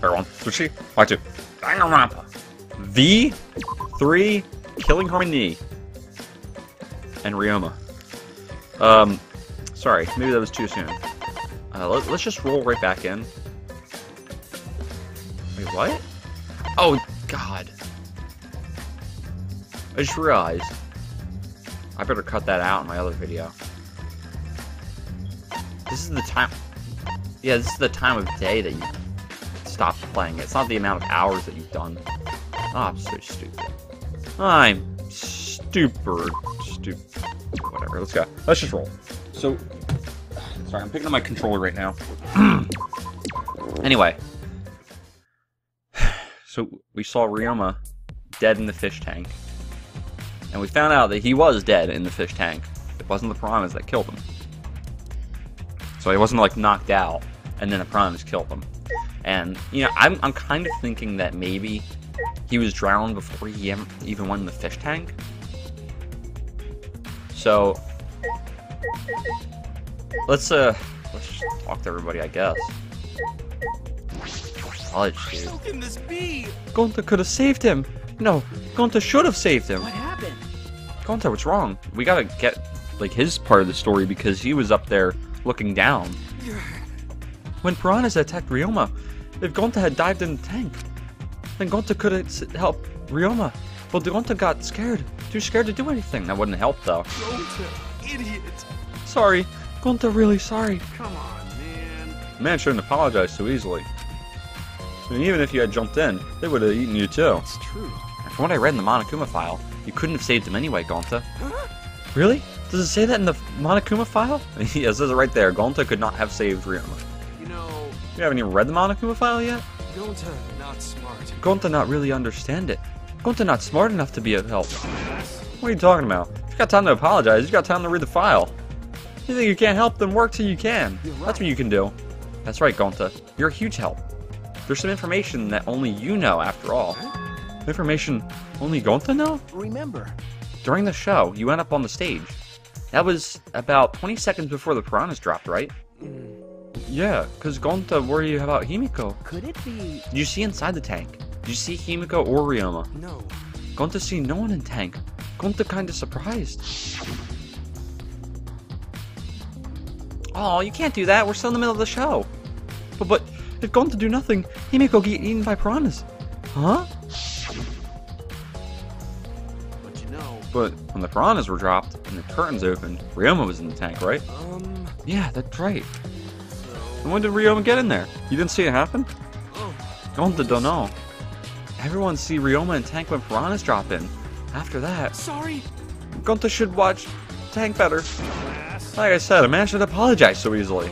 Pair 1, Sushi, Part 2, Danganronpa. V3, Killing Harmony. And Ryoma. Sorry, maybe that was too soon. Let's just roll right back in. Wait, what? Oh, God. I just realized. I better cut that out in my other video. This is the time... Yeah, this is the time of day that you stop playing it. It's not the amount of hours that you've done. Oh, I'm so stupid. I'm stupid. Whatever, let's go. Let's just roll. So... Sorry, I'm picking up my controller right now. Anyway. So, we saw Ryoma dead in the fish tank. And we found out that he was dead in the fish tank. It wasn't the piranhas that killed him. So he wasn't, like, knocked out, and then the piranhas killed him. And, you know, I'm kind of thinking that maybe he was drowned before he even went in the fish tank. So... Let's just talk to everybody, I guess. College dude. How can this be? Gonta could have saved him. No, Gonta should have saved him. What happened? Gonta, what's wrong? We gotta get, like, his part of the story because he was up there looking down. When piranhas attacked Ryoma, if Gonta had dived in the tank, then Gonta could have helped Ryoma. But Gonta got scared. Too scared to do anything. That wouldn't help, though. Gonta, idiot. Sorry. Gonta, really sorry. Come on, man. Man shouldn't apologize so easily. I mean, even if you had jumped in, they would have eaten you too. It's true. And from what I read in the Monokuma file, you couldn't have saved him anyway, Gonta. Huh? Really? Does it say that in the Monokuma file? Yeah, it says it right there. Gonta could not have saved Ryoma. You know... You haven't even read the Monokuma file yet? Gonta, not smart. Gonta not really understand it. Gonta not smart enough to be of help. What are you talking about? If you got time to apologize, you got time to read the file. You think you can't help them, work till you can. You're right. That's what you can do. That's right, Gonta. You're a huge help. There's some information that only you know, after all. Information only Gonta know? Remember. During the show, you went up on the stage. That was about 20 seconds before the piranhas dropped, right? Yeah, because Gonta worried about Himiko. Could it be... Did you see inside the tank? Did you see Himiko or Ryoma? No. Gonta see no one in tank. Gonta kinda surprised. Oh, you can't do that. We're still in the middle of the show. But if Gonta do nothing, Himiko get eaten by piranhas. Huh? But you know... But when the piranhas were dropped and the curtains opened, Ryoma was in the tank, right? Yeah, that's right. And when did Ryoma get in there? You didn't see it happen? Oh. Gonta don't know. Everyone see Ryoma in tank when piranhas drop in. After that, Sorry. Gonta should watch tank better. Like I said, a man should apologize so easily.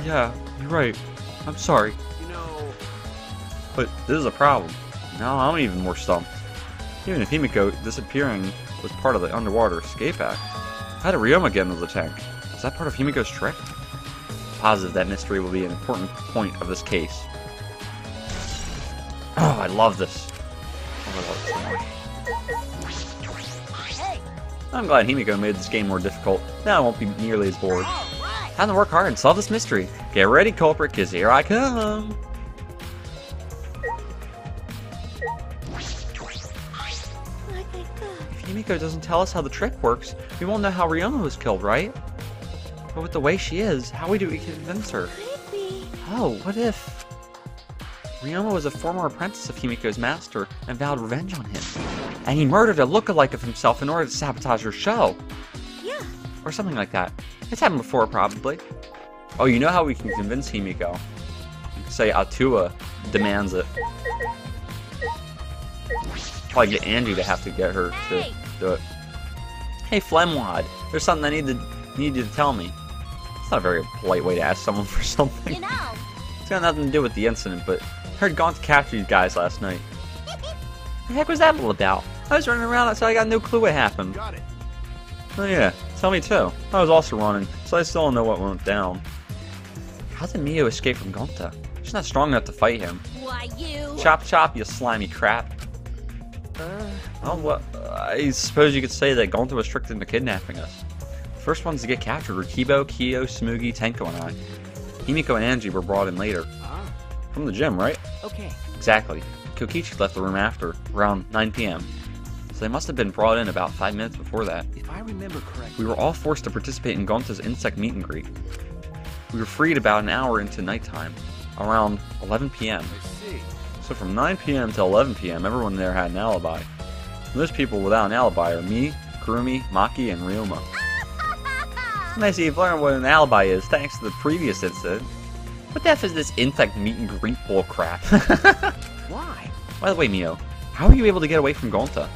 Yeah, you're right. I'm sorry. You know... But this is a problem. Now I'm even more stumped. Even if Himiko disappearing was part of the Underwater Escape Act, how did Ryoma get into the tank? Is that part of Himiko's trick? Positive that mystery will be an important point of this case. Oh, I love this. Oh, I love it so much. I'm glad Himiko made this game more difficult. Now I won't be nearly as bored. Time to work hard and solve this mystery. Get ready, culprit, because here I come. If Himiko doesn't tell us how the trick works, we won't know how Ryoma was killed, right? But with the way she is, how do we convince her? Oh, what if... Ryoma was a former apprentice of Himiko's master and vowed revenge on him. And he murdered a lookalike of himself in order to sabotage her show. Yeah. Or something like that. It's happened before, probably. Oh, you know how we can convince Himiko? Say Atua demands it. Probably get Angie to have to get her to do it. Hey, Flemwad, there's something I need you to tell me. It's not a very polite way to ask someone for something. You know. It's got nothing to do with the incident, but I heard Gonta captured you guys last night. What the heck was that all about? I was running around, so I got no clue what happened. Got it. Oh yeah, tell me too. I was also running, so I still don't know what went down. How did Mio escape from Gonta? She's not strong enough to fight him. Why you? Chop chop, you slimy crap. Well, what? I suppose you could say that Gonta was tricked into kidnapping us. The first ones to get captured were Kibo, Kyo, Smoogie, Tenko, and I. Himiko and Angie were brought in later. From the gym, right? Okay. Exactly. Kokichi left the room after, around 9 p.m. So they must have been brought in about 5 minutes before that. If I remember correctly. We were all forced to participate in Gonta's insect meet and greet. We were freed about an hour into nighttime, around 11 p.m. I see. So from 9 p.m. to 11 p.m., everyone there had an alibi. Those people without an alibi are me, Kurumi, Maki, and Ryoma. Nice that you've learned what an alibi is, thanks to the previous incident. What the F is this insect meet and greet bull crap? Why? By the way, Mio, how were you able to get away from Gonta?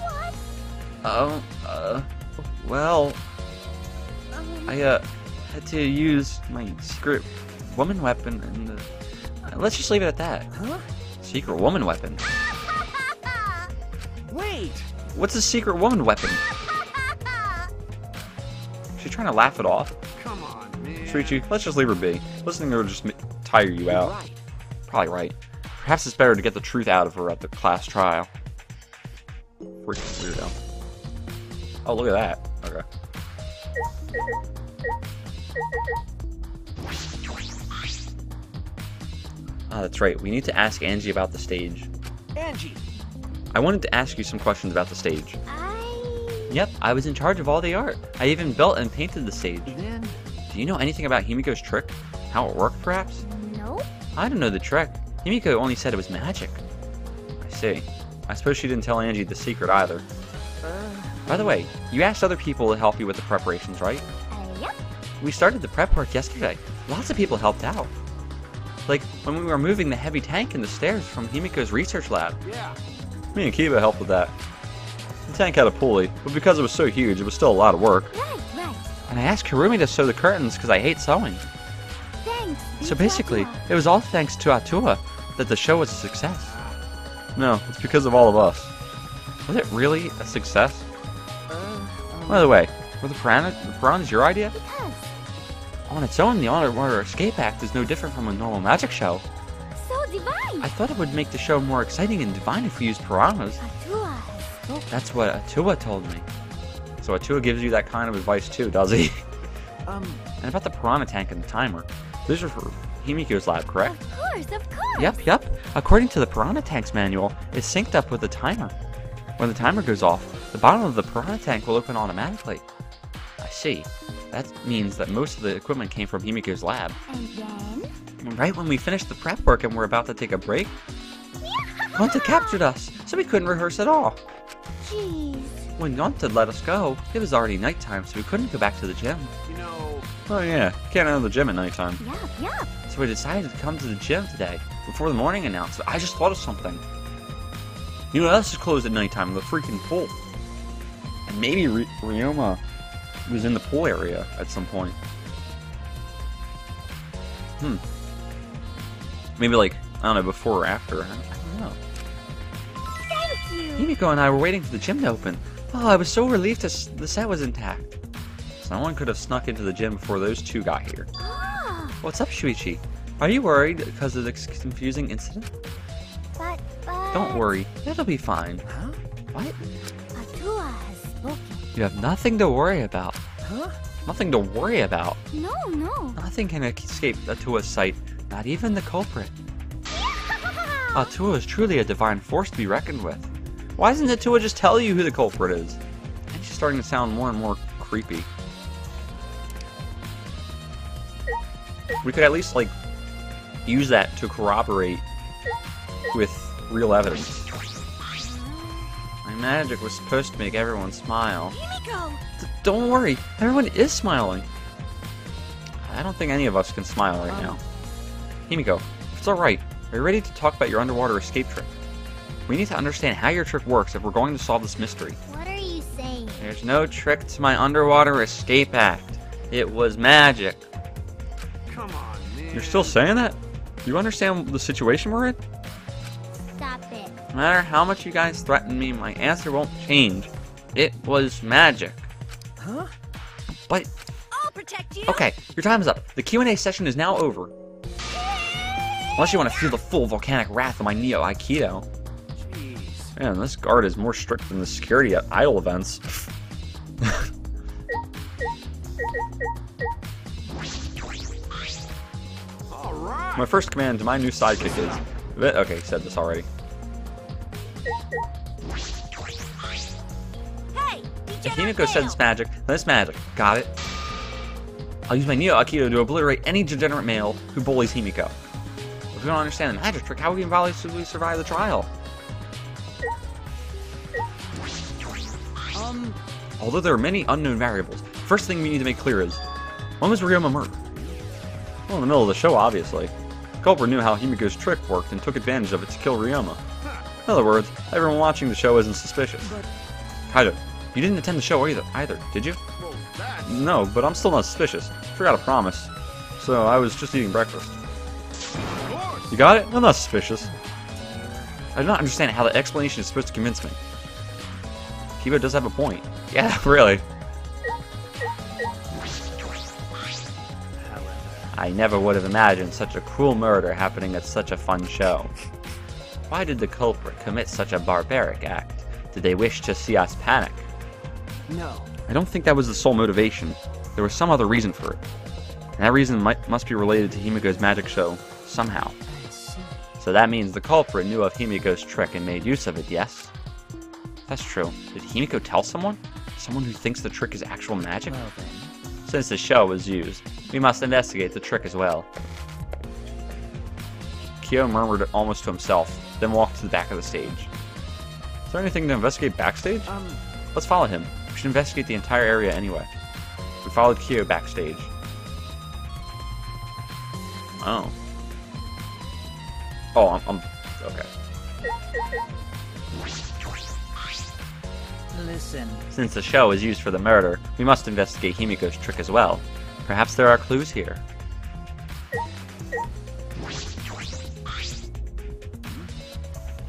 Well, I had to use my secret woman weapon, and let's just leave it at that. Huh? Secret woman weapon? Wait! What's a secret woman weapon? She's trying to laugh it off. Come on, man. Sweetie, let's just leave her be. Listening to her just tire you out. Right. Probably right. Perhaps it's better to get the truth out of her at the class trial. Freaking weirdo. Oh, look at that. Okay. Ah, that's right. We need to ask Angie about the stage. Angie! I wanted to ask you some questions about the stage. Yep, I was in charge of all the art. I even built and painted the stage. Then? Do you know anything about Himiko's trick? How it worked, perhaps? No. I don't know the trick. Himiko only said it was magic. I see. I suppose she didn't tell Angie the secret either. By the way, you asked other people to help you with the preparations, right? Yep. We started the prep work yesterday. Lots of people helped out. Like, when we were moving the heavy tank and the stairs from Himiko's research lab. Yeah. Me and Kiba helped with that. The tank had a pulley, but because it was so huge, it was still a lot of work. Right, right. And I asked Kurumi to sew the curtains because I hate sewing. Thanks. So basically, it was all thanks to Atua that the show was a success. No, it's because of all of us. Was it really a success? By the way, were the piranhas your idea? Because. On its own, the Underwater Escape Act is no different from a normal magic show. So divine. I thought it would make the show more exciting and divine if we used piranhas. Atua has spoken. That's what Atua told me. So Atua gives you that kind of advice too, does he? And about the piranha tank and the timer. Those are for Himiko's lab, correct? Of course, of course. Yep. According to the piranha tank's manual, it's synced up with the timer. When the timer goes off, the bottom of the piranha tank will open automatically. I see. That means that most of the equipment came from Himiko's lab. And then? Right when we finished the prep work and we're about to take a break, Gonta captured us, so we couldn't rehearse at all. Jeez. When Gonta let us go, it was already nighttime, so we couldn't go back to the gym. You know. Oh yeah, can't enter the gym at nighttime. Yup. So we decided to come to the gym today, before the morning announcement. I just thought of something. You know what else is closed at nighttime? The freaking pool. And maybe Ryoma was in the pool area at some point. Maybe like, I don't know, before or after. I don't know. Thank you. Himiko and I were waiting for the gym to open. Oh, I was so relieved the set was intact. So no one could have snuck into the gym before those two got here. Ah, What's up, Shuichi? Are you worried because of this confusing incident? but. Don't worry, it'll be fine. Huh? What? Atua has spoken. You have nothing to worry about. Huh? Nothing to worry about. No. Nothing can escape Atua's sight, not even the culprit. Atua is truly a divine force to be reckoned with. Why doesn't Atua just tell you who the culprit is? And she's starting to sound more and more creepy. We could at least, like, use that to corroborate with real evidence. My magic was supposed to make everyone smile. Himiko. Don't worry, everyone is smiling. I don't think any of us can smile right now. Himiko, if it's alright, are you ready to talk about your underwater escape trick? We need to understand how your trick works if we're going to solve this mystery. What are you saying? There's no trick to my underwater escape act. It was magic. Come on, man. You're still saying that? Do you understand the situation we're in? Stop it. No matter how much you guys threaten me, my answer won't change. It was magic. Huh? But, I'll protect you. okay, your time is up. The Q&A session is now over. Unless you want to feel the full volcanic wrath of my Neo Aikido. Jeez. Man, this guard is more strict than the security at idol events. All right. My first command to my new sidekick is, Okay, he said this already. Hey, If Himiko said it's magic, then it's magic. Got it? I'll use my Neo Aikido to obliterate any degenerate male who bullies Himiko. If we don't understand the magic trick, how would we invalidly survive the trial? Although there are many unknown variables, first thing we need to make clear is, when was Ryoma murdered? Well, in the middle of the show, obviously. The culprit knew how Himiko's trick worked and took advantage of it to kill Ryoma. In other words, everyone watching the show isn't suspicious. Kaido, you didn't attend the show either, did you? Well, that's... No, but I'm still not suspicious. Forgot a promise. So I was just eating breakfast. Of course. You got it? I'm not suspicious. I do not understand how the explanation is supposed to convince me. Kiba does have a point. Yeah, really. I never would have imagined such a cruel murder happening at such a fun show. Why did the culprit commit such a barbaric act? Did they wish to see us panic? No. I don't think that was the sole motivation. There was some other reason for it. And that reason must be related to Himiko's magic show, somehow. So that means the culprit knew of Himiko's trick and made use of it, yes? That's true. Did Himiko tell someone? Someone who thinks the trick is actual magic? Well then. Since the show was used, we must investigate the trick as well. Kyo murmured almost to himself, then walked to the back of the stage. Is there anything to investigate backstage? Let's follow him. We should investigate the entire area anyway. We followed Kyo backstage. Oh. Oh, I'm okay. Listen. Since the show is used for the murder, we must investigate Himiko's trick as well. Perhaps there are clues here.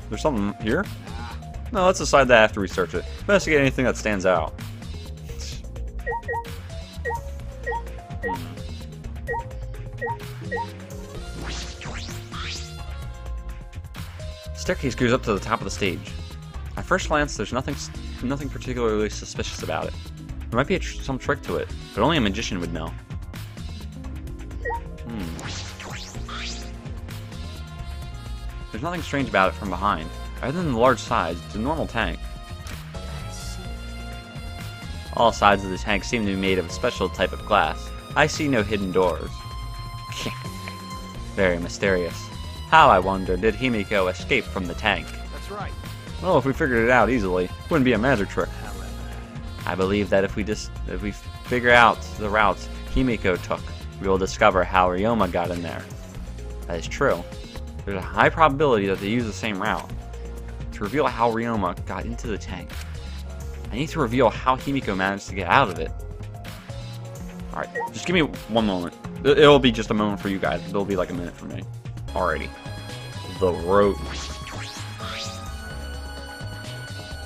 There's something here? No, let's decide that after we search it. Investigate anything that stands out. Staircase goes up to the top of the stage. At first glance, there's nothing particularly suspicious about it. There might be some trick to it, but only a magician would know. There's nothing strange about it from behind. Other than the large size, it's a normal tank. All sides of the tank seem to be made of a special type of glass. I see no hidden doors. Very mysterious. How, I wonder, did Himiko escape from the tank? That's right. Well, if we figured it out easily, it wouldn't be a magic trick. I believe that if we figure out the routes Himiko took, we will discover how Ryoma got in there. That is true. There's a high probability that they use the same route. To reveal how Ryoma got into the tank, I need to reveal how Himiko managed to get out of it. Alright, just give me one moment. It'll be just a moment for you guys. It'll be like a minute for me. Alrighty. The rope.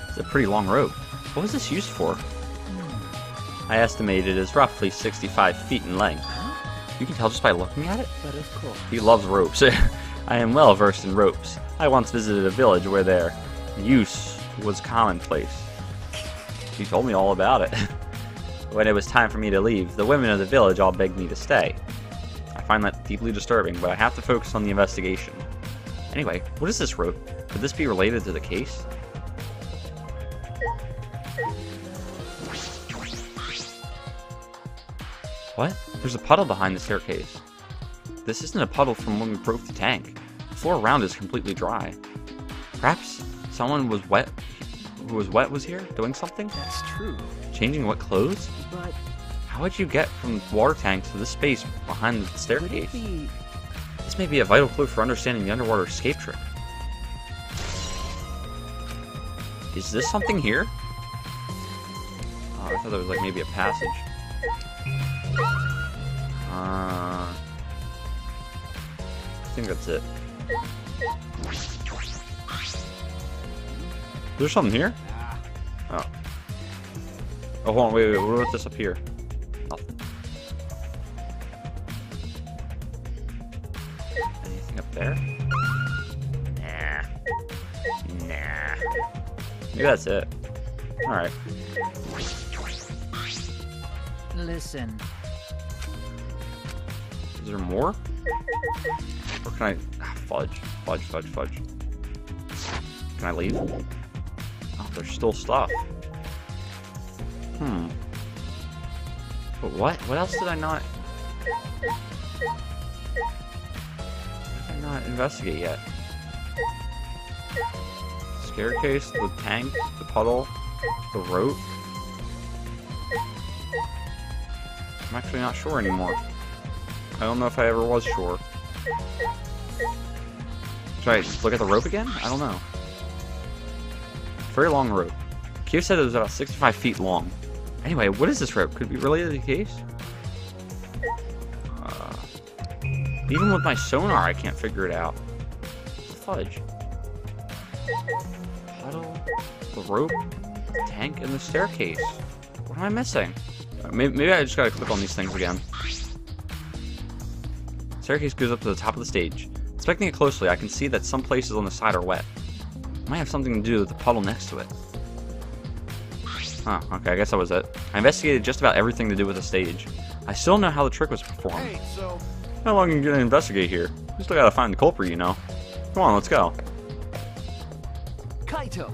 It's a pretty long rope. What was this used for? I estimate it is roughly 65 feet in length. You can tell just by looking at it? But of course. He loves ropes. I am well versed in ropes. I once visited a village where their use was commonplace. He told me all about it. When it was time for me to leave, the women of the village all begged me to stay. I find that deeply disturbing, but I have to focus on the investigation. Anyway, what is this rope? Could this be related to the case? What? There's a puddle behind the staircase. This isn't a puddle from when we broke the tank. The floor around is completely dry. Perhaps someone was wet was here doing something? That's true. Changing wet clothes? But How would you get from the water tank to this space behind the would staircase? it be... This may be a vital clue for understanding the underwater escape trick. Is this something here? Oh, I thought there was like maybe a passage. I think that's it. There's something here? Oh. Oh, hold on, wait, what about this up here? Nothing. Anything up there? Nah. Maybe that's it. Alright. Listen. Is there more? Or can I... Ah, fudge. Fudge, fudge, fudge. Can I leave? Oh, there's still stuff. But what? What else did I not... What did I not investigate yet? Staircase, the tank, the puddle, the rope. I'm actually not sure anymore. I don't know if I ever was sure. Should I look at the rope again? I don't know. Very long rope. Kyo said it was about 65 feet long. Anyway, what is this rope? Could it be really the case? Even with my sonar, I can't figure it out. Fudge. Puddle, the rope, the tank, and the staircase. What am I missing? Maybe I just gotta click on these things again. Staircase goes up to the top of the stage. Inspecting it closely, I can see that some places on the side are wet. It might have something to do with the puddle next to it. Huh, okay, I guess that was it. I investigated just about everything to do with the stage. I still don't know how the trick was performed. Hey, so How long are you gonna investigate here? We still gotta find the culprit, you know. Come on, let's go. Kaito.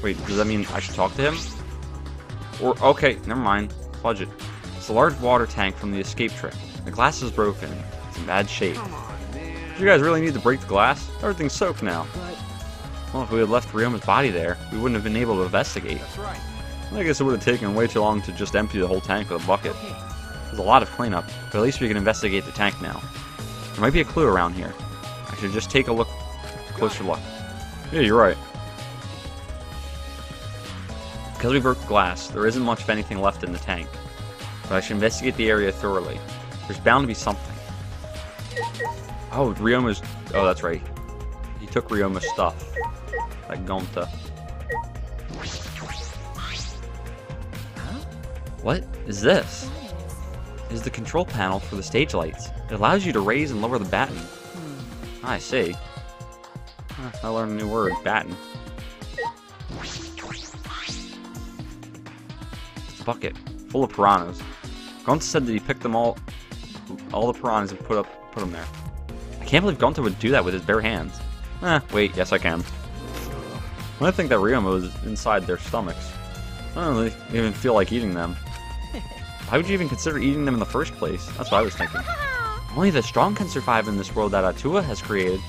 Wait, does that mean I should talk to him? Or, okay, never mind. Fudge it. It's a large water tank from the escape trick. The glass is broken. It's in bad shape. Come on, man. Do you guys really need to break the glass? Everything's soaked now. But Well, if we had left Ryoma's body there, we wouldn't have been able to investigate. that's right. I guess it would have taken way too long to just empty the whole tank with a bucket. Okay. There's a lot of cleanup, but at least we can investigate the tank now. There might be a clue around here. I should just take a closer look. Yeah, you're right. Because we broke the glass, there isn't much of anything left in the tank. But I should investigate the area thoroughly. There's bound to be something. Oh, Ryoma's... Oh, that's right. He took Ryoma's stuff. Like Gonta. What is this? Is the control panel for the stage lights. It allows you to raise and lower the batten. I see. I learned a new word, batten. It's a bucket full of piranhas. Gonta said that he picked them all the piranhas and put them there. I can't believe Gonta would do that with his bare hands. Wait, yes I can. I think that Ryoma was inside their stomachs. I don't really even feel like eating them. Why would you even consider eating them in the first place? That's what I was thinking. Only the strong can survive in this world that Atua has created.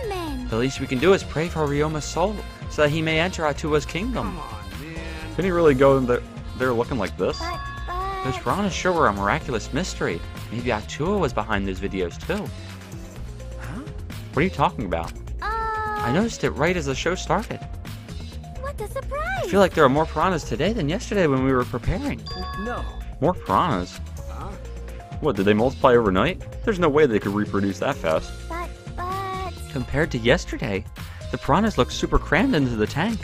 Amen. The least we can do is pray for Ryoma's soul, so that he may enter Atua's kingdom. Come on, man. Can he really go in there looking like this? But Those piranhas sure were a miraculous mystery. Maybe Atua was behind those videos too. Huh? What are you talking about? I noticed it right as the show started. What a surprise! I feel like there are more piranhas today than yesterday when we were preparing. No. More piranhas? Huh? What, did they multiply overnight? There's no way they could reproduce that fast. But Compared to yesterday, the piranhas look super crammed into the tank.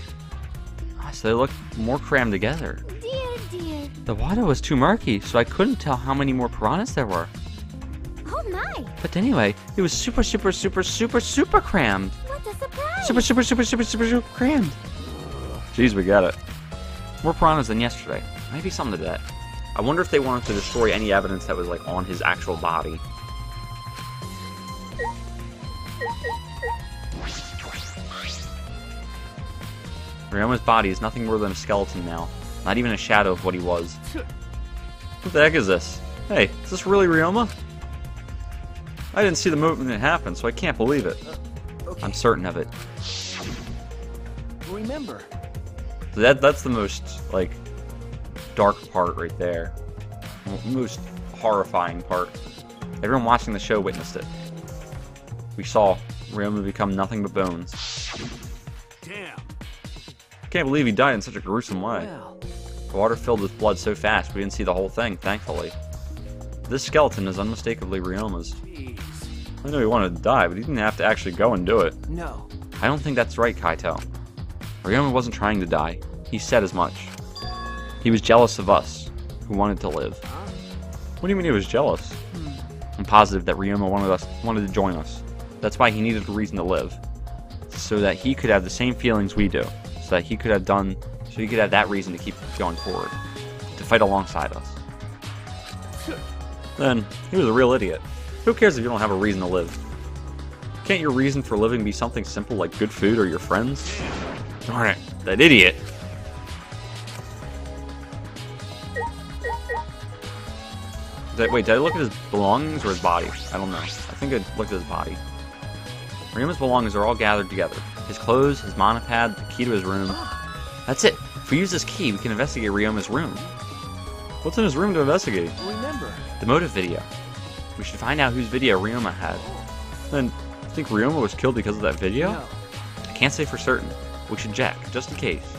So they look more crammed together. dear. The water was too murky, so I couldn't tell how many more piranhas there were. Oh my! But anyway, it was super crammed. What a surprise! Super crammed. Jeez, we got it. More piranhas than yesterday. Maybe something to that. I wonder if they wanted to destroy any evidence that was like on his actual body. Ryoma's body is nothing more than a skeleton now. Not even a shadow of what he was. What the heck is this? Hey, is this really Ryoma? I didn't see the movement that happened, so I can't believe it. Okay. I'm certain of it. Remember. That's the most, like, dark part right there. Most horrifying part. Everyone watching the show witnessed it. We saw Ryoma become nothing but bones. Damn. I can't believe he died in such a gruesome way. Well. The water filled with blood so fast we didn't see the whole thing, thankfully. This skeleton is unmistakably Ryoma's. Jeez. I know he wanted to die, but he didn't have to actually go and do it. No. I don't think that's right, Kaito. Ryoma wasn't trying to die. He said as much. He was jealous of us, who wanted to live. Huh? What do you mean he was jealous? I'm positive that Ryoma wanted to join us. That's why he needed a reason to live. So that he could have the same feelings we do. So he could have that reason to keep going forward. To fight alongside us. then he was a real idiot. Who cares if you don't have a reason to live? Can't your reason for living be something simple like good food or your friends? Darn it, that idiot. Wait, did I look at his belongings or his body? I don't know. I think I looked at his body. Ryoma's belongings are all gathered together. His clothes, his monopad, the key to his room. That's it. If we use this key, we can investigate Ryoma's room. What's in his room to investigate? Remember. The motive video. We should find out whose video Ryoma had. Then, you think Ryoma was killed because of that video? No. I can't say for certain. We should check, just in case.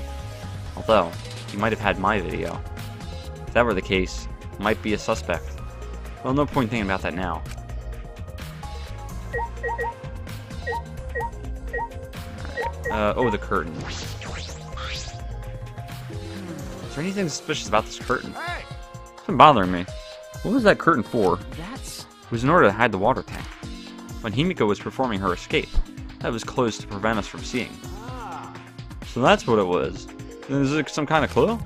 Although, he might have had my video. If that were the case, he might be a suspect. Well, no point thinking about that now. Oh, the curtain. Is there anything suspicious about this curtain? Hey! It's been bothering me. What was that curtain for? That's... It was in order to hide the water tank. When Himiko was performing her escape, that was closed to prevent us from seeing. So that's what it was. Is it some kind of clue?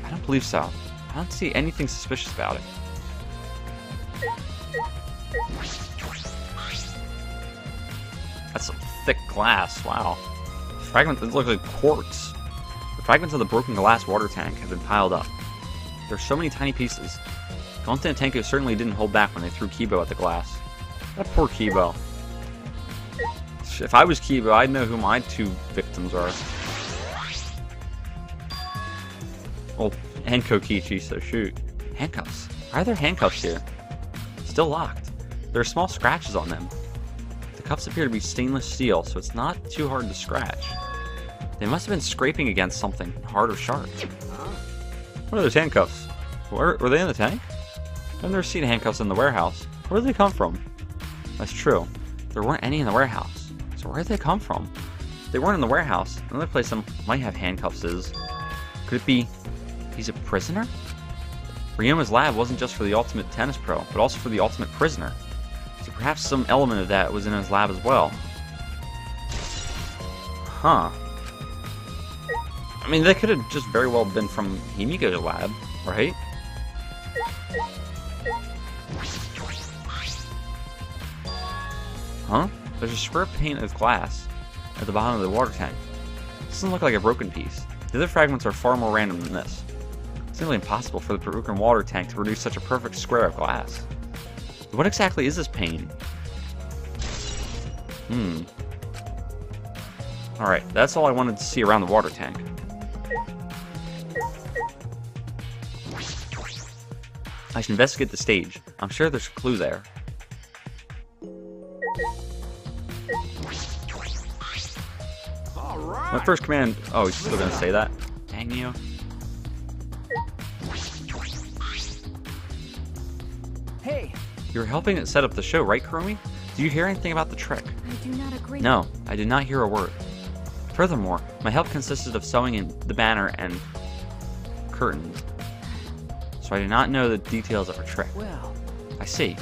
I don't believe so. I don't see anything suspicious about it. That's some thick glass, wow. Fragments that look like quartz. The fragments of the broken glass water tank have been piled up. There's so many tiny pieces. Gonta and Tenko certainly didn't hold back when they threw Kibo at the glass. That poor Kibo. If I was Kibo, I'd know who my two victims are. Well, and Kokichi, so shoot. Handcuffs. Why are there handcuffs here? Still locked. There are small scratches on them. The cuffs appear to be stainless steel, so it's not too hard to scratch. They must have been scraping against something hard or sharp. What are those handcuffs? Were they in the tank? I've never seen handcuffs in the warehouse. Where did they come from? That's true. There weren't any in the warehouse. So where did they come from? If they weren't in the warehouse, another place that might have handcuffs is... Could it be... he's a prisoner? Ryoma's lab wasn't just for the ultimate tennis pro, but also for the ultimate prisoner. So perhaps some element of that was in his lab as well. Huh. I mean, they could have just very well been from Himiko's lab, right? Huh? There's a square pane of glass at the bottom of the water tank. This doesn't look like a broken piece. The other fragments are far more random than this. It's nearly impossible for the broken water tank to produce such a perfect square of glass. What exactly is this pane? Alright, that's all I wanted to see around the water tank. I should investigate the stage. I'm sure there's a clue there. All right. My first command... Oh, he's still gonna say that? Dang you. Hey, You were helping it set up the show, right, Kurumi? Do you hear anything about the trick? I do not agree. No, I did not hear a word. Furthermore, my help consisted of sewing in the banner and curtains. So I do not know the details of her trick. well, I see.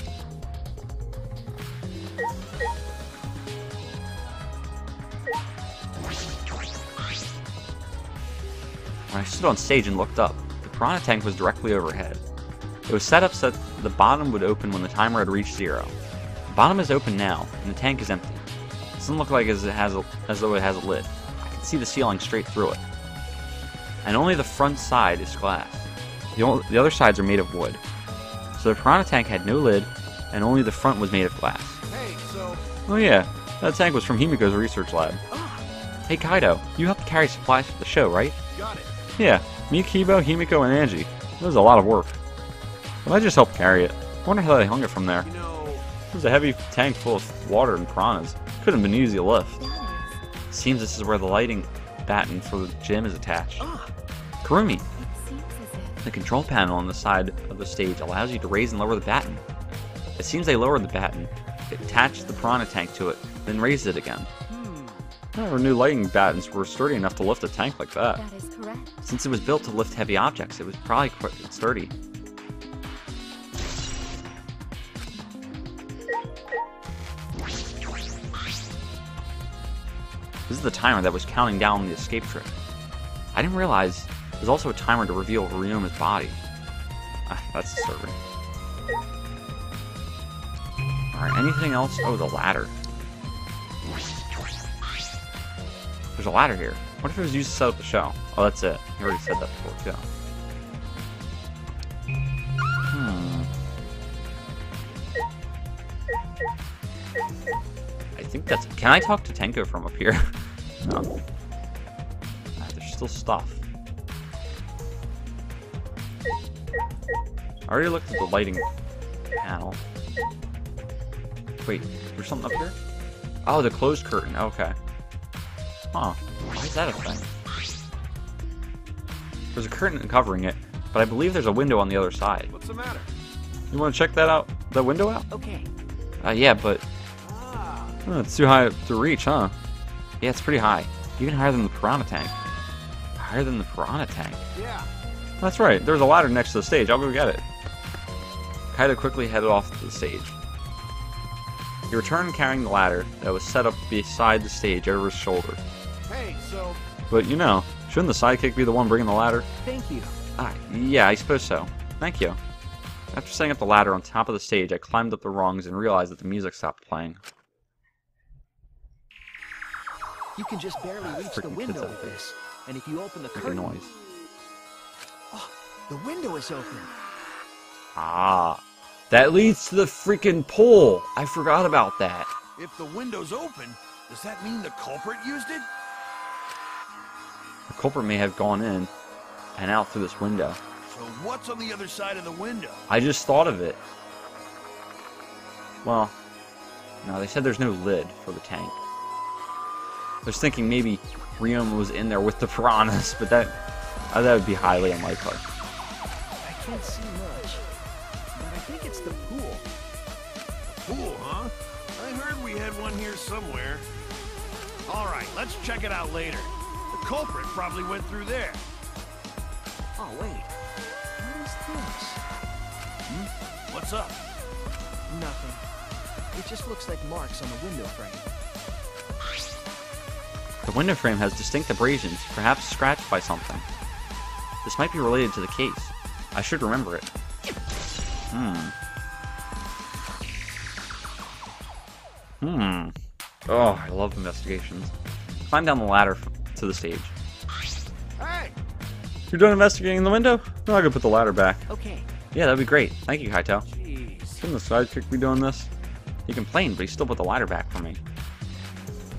When I stood on stage and looked up, the piranha tank was directly overhead. It was set up so that the bottom would open when the timer had reached 0. The bottom is open now, and the tank is empty. It doesn't look like as though it has a lid. I can see the ceiling straight through it. And only the front side is glass. The other sides are made of wood. So the piranha tank had no lid, and only the front was made of glass. Hey, so... Oh yeah, that tank was from Himiko's research lab. Hey Kaido, you helped carry supplies for the show, right? Got it. Yeah, me, Kibo, Himiko, and Angie. It was a lot of work. But I just helped carry it. I wonder how they hung it from there. You know... It was a heavy tank full of water and piranhas. Couldn't have been easy to lift. That Seems this is where the lighting batten for the gym is attached. Ah, Kurumi, is. It seems as if. the control panel on the side of the stage allows you to raise and lower the batten. It seems they lowered the batten, attached the piranha tank to it, then raised it again. I never knew lighting battens were sturdy enough to lift a tank like that. That is correct. Since it was built to lift heavy objects, it was probably quite sturdy. This is the timer that was counting down the escape trip. I didn't realize there's also a timer to reveal Ryoma's body. That's disturbing. Alright, anything else? Oh, the ladder. There's a ladder here. What if it was used to set up the show? Oh, that's it. You already said that before, too. I think that's... Can I talk to Tenko from up here? No. Ah, there's still stuff. I already looked at the lighting panel. Wait, there's something up here? Oh, the closed curtain. Okay. Huh. Why is that a thing? There's a curtain covering it, but I believe there's a window on the other side. What's the matter? You want to check that out? The window out? Okay. Yeah, but... Oh, it's too high to reach, huh? Yeah, it's pretty high. Even higher than the piranha tank. Higher than the piranha tank. Yeah. That's right. There's a ladder next to the stage. I'll go get it. Kaido quickly headed off to the stage. He returned carrying the ladder that was set up beside the stage over his shoulder. Hey, so... But, you know, shouldn't the sidekick be the one bringing the ladder? Thank you. Yeah, I suppose so. Thank you. After setting up the ladder on top of the stage, I climbed up the rungs and realized that the music stopped playing. You can just barely reach the freaking window kids out with there. this. And if you open the Make a curtain... noise. Oh, the window is open. Ah. That leads to the freaking pool. I forgot about that. if the window's open, does that mean the culprit used it? The culprit may have gone in and out through this window. So what's on the other side of the window? I just thought of it. Well, no, they said there's no lid for the tank. I was thinking maybe Ryoma was in there with the piranhas, but that would be highly unlikely. I can't see much, but I think it's the pool. Pool, huh? I heard we had one here somewhere. All right, let's check it out later. The culprit probably went through there. Oh, wait. What is this? What's up? Nothing. It just looks like marks on the window frame. The window frame has distinct abrasions, perhaps scratched by something. This might be related to the case. I should remember it. Oh, I love investigations. Climb down the ladder to the stage. Hey! You're done investigating the window? No, I could put the ladder back. Okay. Yeah, that'd be great. Thank you, Kaito. Jeez. Shouldn't the sidekick be doing this? He complained, but he still put the ladder back for me.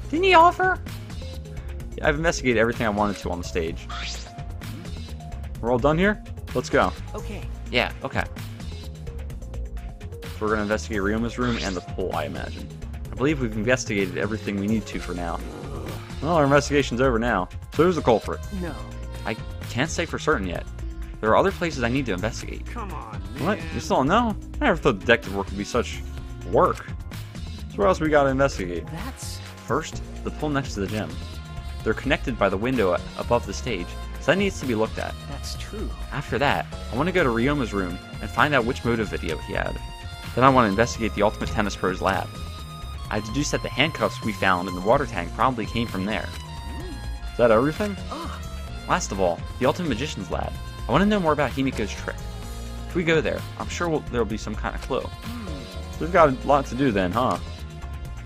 Didn't he offer? Yeah, I've investigated everything I wanted to on the stage. We're all done here? Let's go. Okay. Yeah, okay. So we're going to investigate Ryoma's room and the pool, I imagine. I believe we've investigated everything we need to for now. Well, our investigation's over now. So who's the culprit? No. I can't say for certain yet. There are other places I need to investigate. Come on, man. What? You still don't know? I never thought detective work would be such work. So where else we gotta investigate? That's... First, the pool next to the gym. They're connected by the window above the stage, so that needs to be looked at. That's true. After that, I want to go to Ryoma's room and find out which motive video he had. Then I want to investigate the Ultimate Tennis Pro's lab. I deduced that the handcuffs we found in the water tank probably came from there. Is that everything? Last of all, the Ultimate Magician's lab. I want to know more about Himiko's trick. If we go there, I'm sure there'll be some kind of clue. So we've got a lot to do then, huh?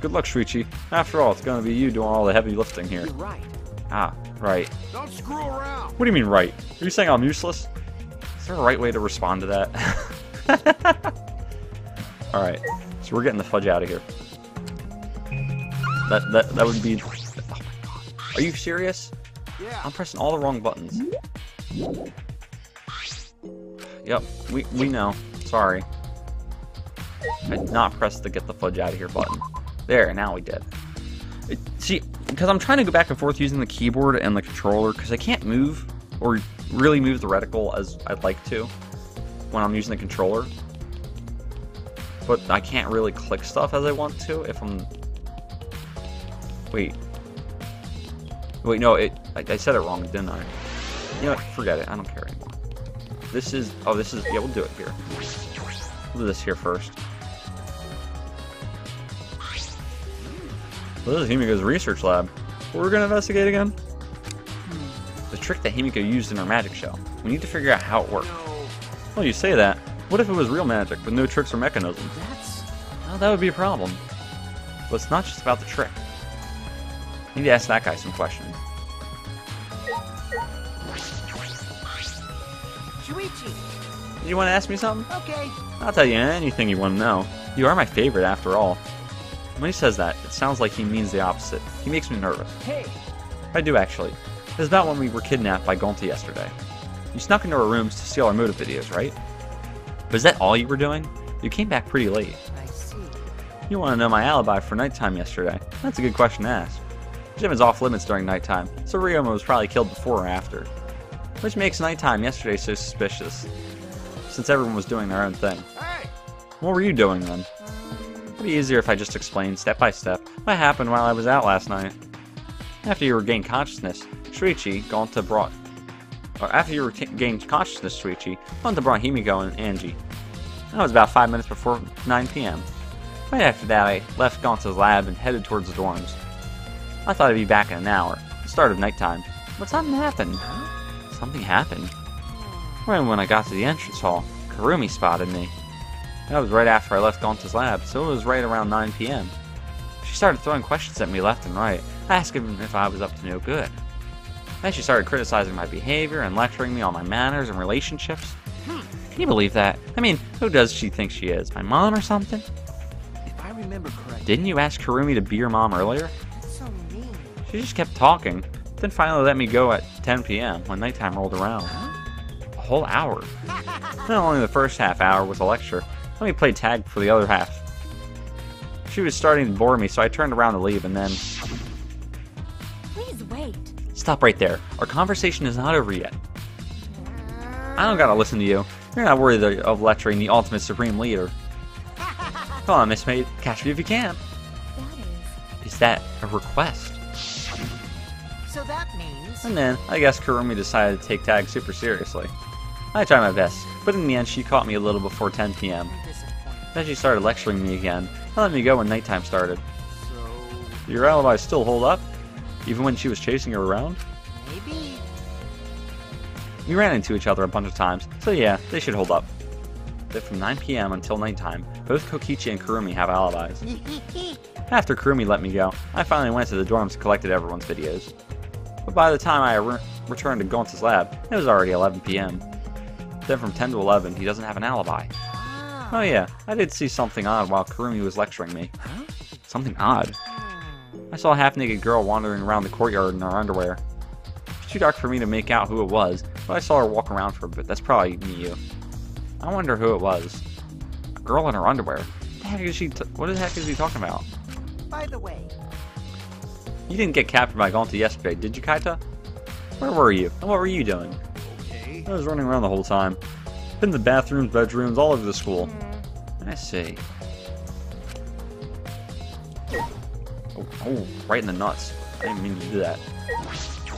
Good luck, Shuichi. After all, it's going to be you doing all the heavy lifting here. You're right. Ah, right. Don't screw around. What do you mean, right? Are you saying I'm useless? Is there a right way to respond to that? Alright, so we're getting the fudge out of here. That would be... Oh my god. Are you serious? Yeah. I'm pressing all the wrong buttons. Yep, we know. Sorry. I did not press the get the fudge out of here button. There, now we did. See, because I'm trying to go back and forth using the keyboard and the controller, because I can't move, or really move the reticle as I'd like to, when I'm using the controller. But I can't really click stuff as I want to if I'm... Wait, no, I said it wrong, didn't I? You know what, forget it, I don't care anymore. This is, yeah, we'll do it here. We'll do this here first. Well, this is Himiko's research lab. What we're gonna investigate again? The trick that Himiko used in her magic show. We need to figure out how it worked. No. Well, you say that. What if it was real magic with no tricks or mechanisms? That's... Well, that would be a problem. But it's not just about the trick. I need to ask that guy some questions. Shuichi. You want to ask me something? Okay. I'll tell you anything you want to know. You are my favorite, after all. When he says that, it sounds like he means the opposite. He makes me nervous. Hey. I do, actually. It was about when we were kidnapped by Gonta yesterday. You snuck into our rooms to steal our motive videos, right? But is that all you were doing? You came back pretty late. I see. You want to know my alibi for nighttime yesterday? That's a good question to ask. Gym is off limits during nighttime, so Ryoma was probably killed before or after. Which makes nighttime yesterday so suspicious, since everyone was doing their own thing. Hey! What were you doing then? It'd be easier if I just explained step by step what happened while I was out last night. After you regained consciousness, Shuichi, Gonta brought... Or after you regained consciousness, Shuichi, Gonta brought Himiko and Angie. That was about 5 minutes before 9 p.m. Right after that, I left Gonta's lab and headed towards the dorms. I thought I'd be back in an hour, the start of nighttime, but something happened. Something happened. Right when I got to the entrance hall, Kurumi spotted me. That was right after I left Gonta's lab, so it was right around 9 p.m. She started throwing questions at me left and right, asking if I was up to no good. Then she started criticizing my behavior and lecturing me on my manners and relationships. Can you believe that? I mean, who does she think she is? My mom or something? If I remember correctly. Didn't you ask Kurumi to be your mom earlier? That's so mean. She just kept talking, then finally let me go at 10 p.m. when nighttime rolled around. A whole hour. Not only the first half hour was a lecture, let me play tag for the other half. She was starting to bore me, so I turned around to leave, and then... Please wait. Stop right there. Our conversation is not over yet. I don't gotta listen to you. You're not worthy of lecturing the ultimate supreme leader. Come on, Miss Maid. Catch me if you can. That Is that a request? So that means. And then, I guess Kurumi decided to take tag super seriously. I tried my best, but in the end she caught me a little before 10 p.m. I'm disappointed. Then she started lecturing me again, and let me go when nighttime started. So Your alibi still hold up? Even when she was chasing her around? maybe. We ran into each other a bunch of times, so yeah, they should hold up. But from 9 p.m. until nighttime, both Kokichi and Kurumi have alibis. After Kurumi let me go, I finally went to the dorms and collected everyone's videos. But by the time I returned to Gonta's lab, it was already 11 p.m. Then from 10 to 11, he doesn't have an alibi. Oh yeah, I did see something odd while Kurumi was lecturing me. Something odd? I saw a half-naked girl wandering around the courtyard in her underwear. It's too dark for me to make out who it was, but I saw her walk around for a bit. That's probably me. I wonder who it was. A girl in her underwear? What the heck is she talking about? By the way, You didn't get captured by Gonta yesterday, did you, Kaita? Where were you? And what were you doing? Okay. I was running around the whole time. Been in the bathrooms, bedrooms, all over the school. I see. Oh, right in the nuts. I didn't mean to do that.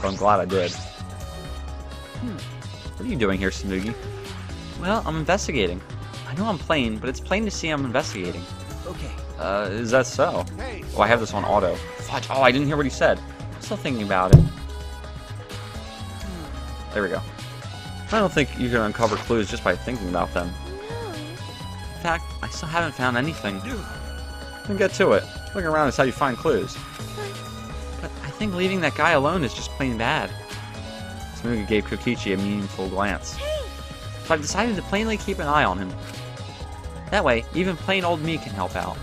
But I'm glad I did. What are you doing here, Samugi? Well, I'm investigating. I know I'm plain, but it's plain to see I'm investigating. okay. Is that so? Hey, Oh, I have this on auto. Fudge. Oh, I didn't hear what he said. I'm still thinking about it. There we go. I don't think you can uncover clues just by thinking about them. In fact, I still haven't found anything. Then get to it. Looking around is how you find clues. But I think leaving that guy alone is just plain bad. Samugi gave Kokichi a meaningful glance. So I've decided to plainly keep an eye on him. That way, even plain old me can help out.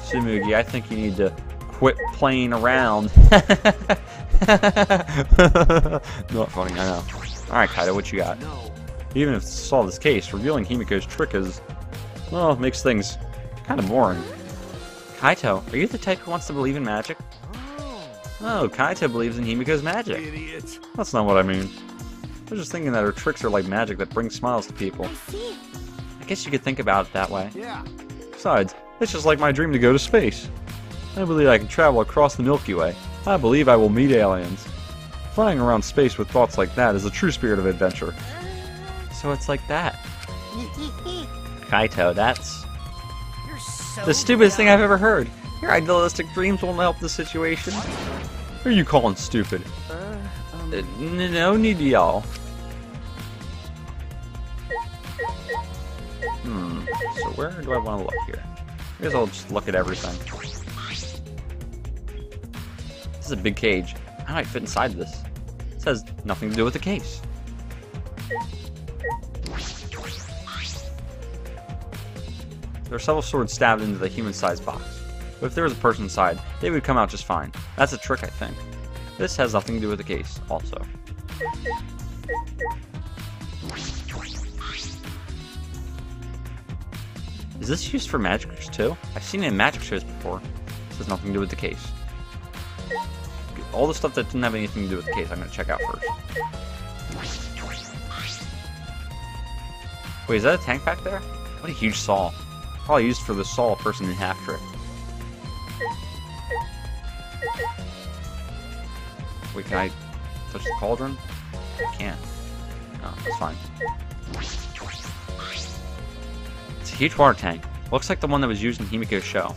Samugi, I think you need to quit playing around. Not funny, I know. Alright, Kaito, what you got? no. Even if to solve this case, revealing Himiko's trick is, well, makes things kind of boring. Kaito, are you the type who wants to believe in magic? Oh, Kaito believes in Himiko's magic. Idiot. That's not what I mean. I was just thinking that her tricks are like magic that brings smiles to people. I see. I guess you could think about it that way. Yeah. Besides, it's just like my dream to go to space. I believe I can travel across the Milky Way. I believe I will meet aliens. Flying around space with thoughts like that is the true spirit of adventure. So it's like that. Kaito, that's You're so the stupidest thing dumb. I've ever heard. Your idealistic dreams won't help the situation. Who are you calling stupid? No need to yell. so where do I want to look here? I guess I'll just look at everything. This is a big cage. How do I fit inside this? It says nothing to do with the case. There are several swords stabbed into the human-sized box. But if there was a person inside, they would come out just fine. That's a trick, I think. This has nothing to do with the case, also. Is this used for magic tricks too? I've seen it in magic shows before. This has nothing to do with the case. All the stuff that didn't have anything to do with the case, I'm going to check out first. Wait, is that a tank back there? What a huge saw. Probably used for the saw a person in half trick. Wait, can I touch the cauldron? I can't. No, that's fine. It's a huge water tank. Looks like the one that was used in Himiko's show.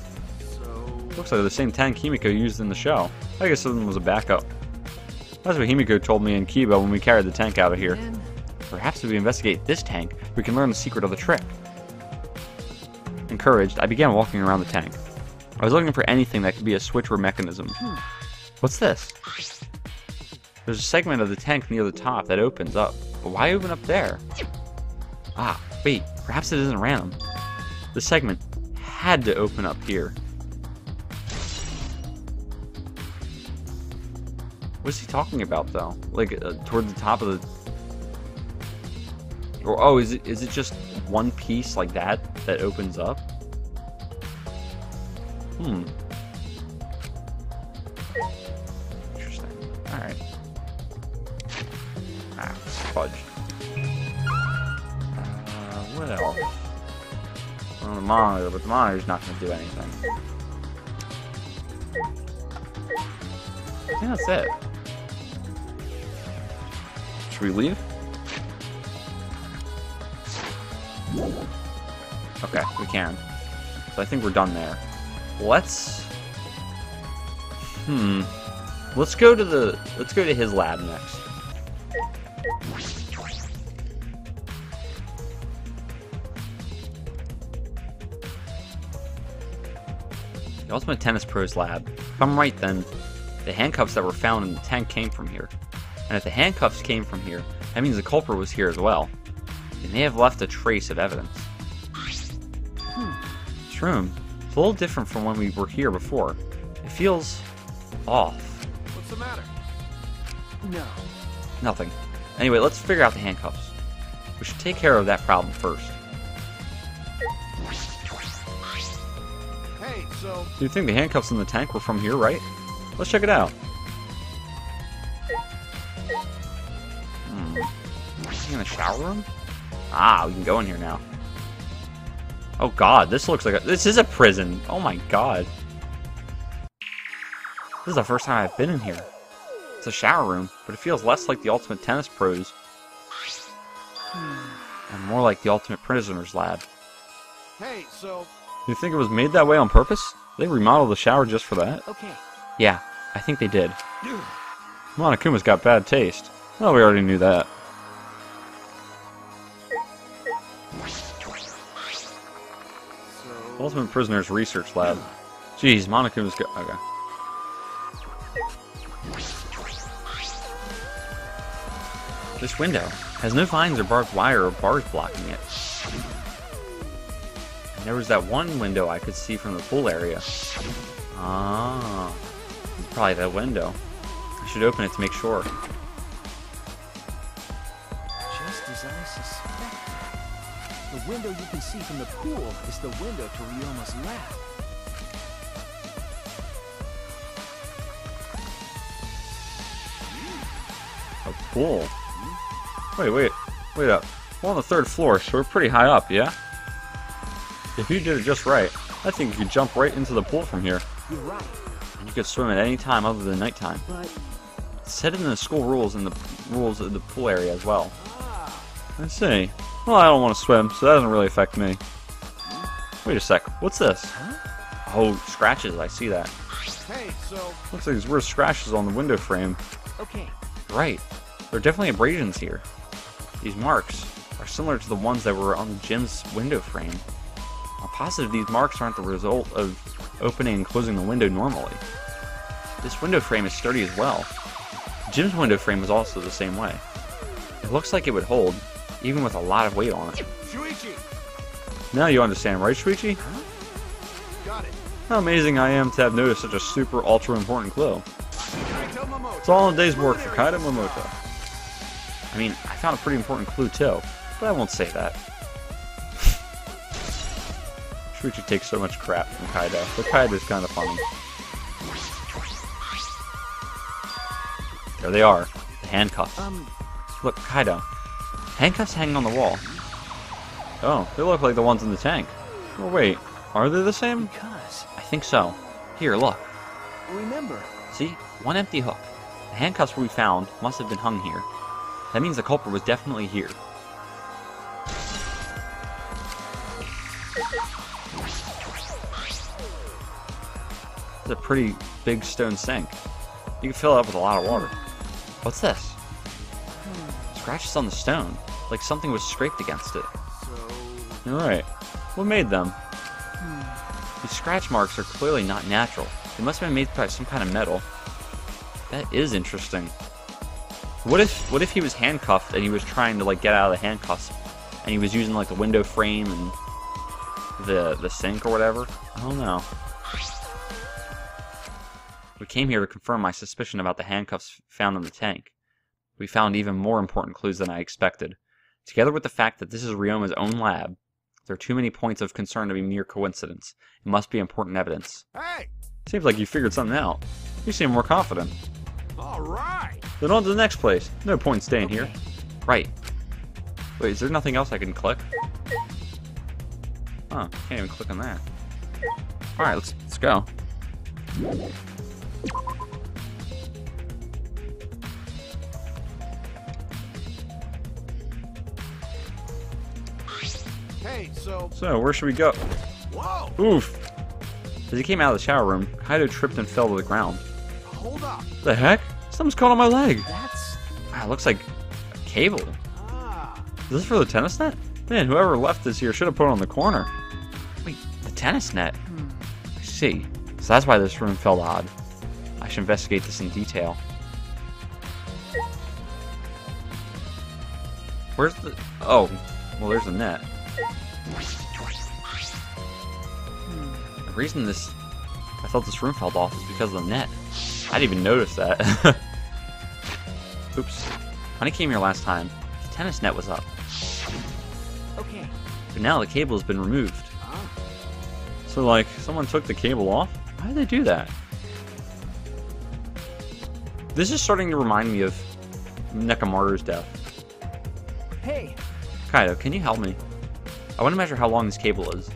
Looks like the same tank Himiko used in the show. I guess something was a backup. That's what Himiko told me and Kiba when we carried the tank out of here. Perhaps if we investigate this tank, we can learn the secret of the trick. Encouraged, I began walking around the tank. I was looking for anything that could be a switch or mechanism. What's this? There's a segment of the tank near the top that opens up. But why open up there? Ah, wait, perhaps it isn't random. The segment had to open up here. What's he talking about, though? Like, toward the top of the... Or, oh, is it just one piece like that opens up? Interesting. Alright. Ah, fudge. What else? Well, the monitor, but the monitor's not going to do anything. I think that's it. Should we leave? Okay, we can. So I think we're done there. Let's go to his lab next. The Ultimate Tennis Pro's lab. If I'm right, then the handcuffs that were found in the tank came from here. And if the handcuffs came from here, that means the culprit was here as well. They may have left a trace of evidence. This room is a little different from when we were here before. It feels off. What's the matter? No. Nothing. Anyway, let's figure out the handcuffs. We should take care of that problem first. Hey, so... Do you think the handcuffs in the tank were from here, right? Let's check it out. In the shower room? Ah, we can go in here now. Oh god, this looks like this is a prison. Oh my god. This is the first time I've been in here. It's a shower room, but it feels less like the Ultimate Tennis Pro's and more like the Ultimate Prisoner's lab. Hey, so... Do you think it was made that way on purpose? They remodeled the shower just for that? Okay. Yeah, I think they did. Monokuma's got bad taste. Well, we already knew that. Ultimate Prisoner's Research Lab. Jeez, Monokuma's good. Okay. This window has no vines or barbed wire or bars blocking it. And there was that one window I could see from the pool area. Ah, probably that window. I should open it to make sure. Just as I suspected. The window you can see from the pool is the window to Ryoma's lab. A pool? Wait up. We're on the 3rd floor, so we're pretty high up, yeah? If you did it just right, I think you could jump right into the pool from here. You're right. And you could swim at any time other than nighttime. But... It's said in the school rules and the rules of the pool area as well. I see. Well, I don't want to swim, so that doesn't really affect me. Wait a sec. What's this? Huh? Oh, scratches. I see that. Hey, so... Looks like there's weird scratches on the window frame. Okay. Right. There are definitely abrasions here. These marks are similar to the ones that were on the gym's window frame. I'm positive these marks aren't the result of opening and closing the window normally. This window frame is sturdy as well. Jim's window frame was also the same way. It looks like it would hold, even with a lot of weight on it. Shuichi! Now you understand, right, Shuichi? Huh? Got it. How amazing I am to have noticed such a super ultra important clue. Kaito Momoto. It's all in a day's work for Kaito Momoto. I mean, I found a pretty important clue too, but I won't say that. Shuichi takes so much crap from Kaido, but Kaido's kind of funny. There they are, the handcuffs. Look, Kaido. Handcuffs hanging on the wall. Oh, they look like the ones in the tank. Oh wait, are they the same? Because... I think so. Here, look. Remember. See? One empty hook. The handcuffs we found must have been hung here. That means the culprit was definitely here. It's a pretty big stone sink. You can fill it up with a lot of water. What's this? Scratches on the stone, like something was scraped against it. So... Alright. What made them? These scratch marks are clearly not natural. They must have been made by some kind of metal. That is interesting. What if he was handcuffed and he was trying to like get out of the handcuffs and he was using like the window frame and the sink or whatever? I don't know. We came here to confirm my suspicion about the handcuffs found in the tank. We found even more important clues than I expected. Together with the fact that this is Ryoma's own lab, there are too many points of concern to be mere coincidence. It must be important evidence. Hey! Seems like you figured something out. You seem more confident. Alright! Then on to the next place. No point in staying here. Right. Wait, is there nothing else I can click? Huh, can't even click on that. Alright, let's go. Hey, so... So, where should we go? Whoa! Oof! As he came out of the shower room, Kaido tripped and fell to the ground. Hold up! The heck? Something's caught on my leg! That's... Wow, it looks like a cable. Ah! Is this for the tennis net? Man, whoever left this here should have put it on the corner. Wait, the tennis net? I see. So that's why this room felt odd. I should investigate this in detail. Where's the... Oh, well there's the net. The reason I thought this room fell off is because of the net. I didn't even notice that. Oops. When I came here last time, the tennis net was up. Okay. But now the cable has been removed. So like, someone took the cable off? Why did they do that? This is starting to remind me of Nekomaru's death. Hey! Kaido, can you help me? I want to measure how long this cable is.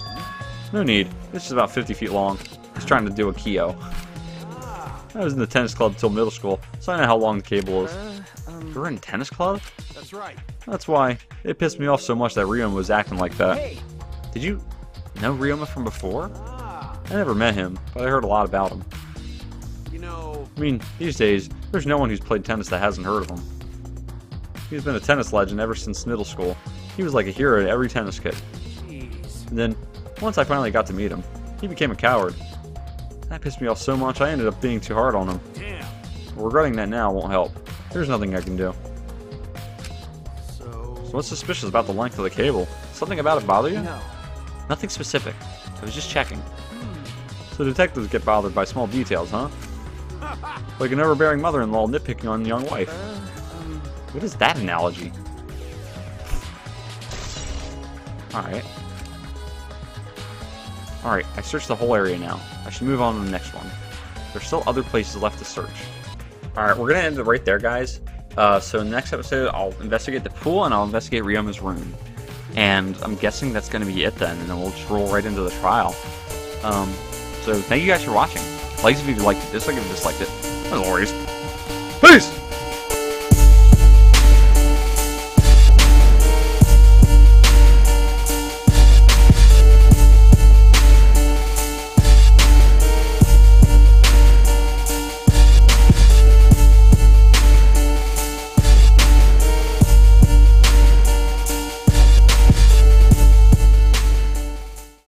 No need. This is about 50 feet long. He's trying to do a Kyo. I was in the tennis club till middle school, so I know how long the cable is. You're in a tennis club? That's right. That's why. It pissed me off so much that Ryoma was acting like that. Hey! Did you know Ryoma from before? Ah! I never met him, but I heard a lot about him. You know... I mean, these days, there's no one who's played tennis that hasn't heard of him. He's been a tennis legend ever since middle school. He was like a hero to every tennis kid. Jeez. And then, once I finally got to meet him, he became a coward. That pissed me off so much I ended up being too hard on him. Damn. But regretting that now won't help. There's nothing I can do. So What's suspicious about the length of the cable? Something about it bother you? No. Nothing specific. I was just checking. So detectives get bothered by small details, huh? Like an overbearing mother-in-law nitpicking on a young wife. What is that analogy? Alright. Alright, I searched the whole area now. I should move on to the next one. There's still other places left to search. Alright, we're gonna end it right there, guys. So next episode, I'll investigate the pool and I'll investigate Ryoma's room. And I'm guessing that's gonna be it then, and then we'll just roll right into the trial. So thank you guys for watching. Like if you liked it, dislike if you disliked it. As always. Peace!